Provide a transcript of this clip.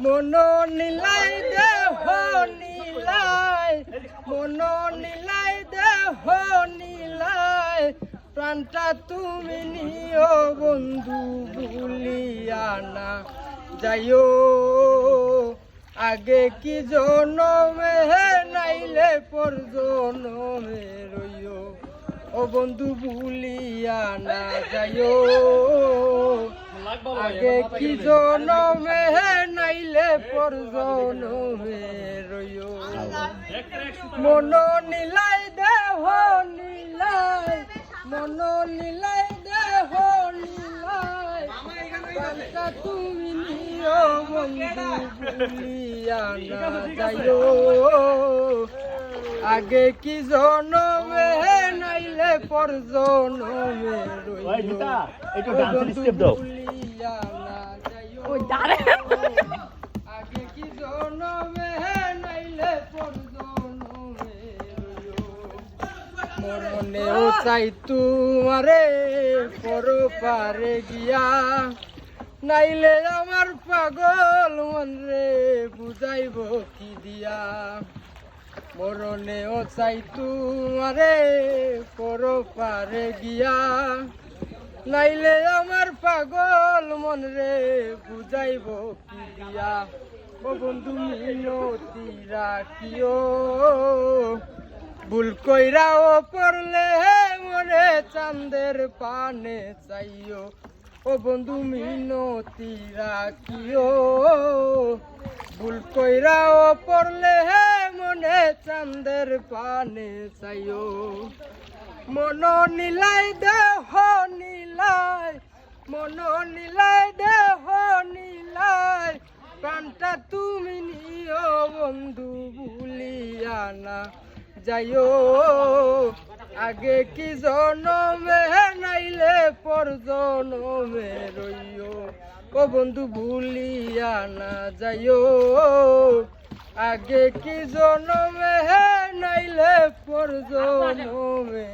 মন নীলাই দেহ নীলাই, মন নীলাই দেহ নীলাই, প্রাণটা তুমি নিও বন্ধু ভুলিয়া না যাইও। আগে কি জনমে নাইলে পর জনমে রইও, ও বন্ধু ভুলিয়া না যাইও। আগে কি জনমে নাইলে পর জনমে রইও। মন নীলাই দেহ নীলাই, মন নীলাই দেহ নীলাই, প্রাণটা তুমি নিও বন্ধু ভুলিয়া না যাইও। আগে কি জনমে নাইলে পর জনমে রইও, বন্ধু ভুলিয়া না যাইও। আগে কি জনমে নাইলে পর জনমে রইও। মরণেও চাই তোমারে পর পারে গিয়া, নাইলে আমার পাগল মন রে বুঝাইব কি দিয়া। মরণেও চাই তোমারে পর পারে গিয়া, নাইলে আমার পাগল মন রে বুঝাইব কি দিয়া। ও বন্ধু মিনতি রাখিও, ভুল কইরাও পড়লে মনে চাঁদের পানে চাইও। ও বন্ধু মিনতি রাখিও, ভুল কইরাও পড়লে মনে চাঁদের পানে চাইও। মন নীলাই দেহ নীলাই, মন নীলাই দেহ নীলাই, প্রাণটা তুমি নিও বন্ধু ভুলিয়া না যাইও। আগে কি জনমে নাইলে পর জনমে রইও, ও বন্ধু ভুলিয়া না যাইও। আগে কি জনমে নাইলে পর জনমে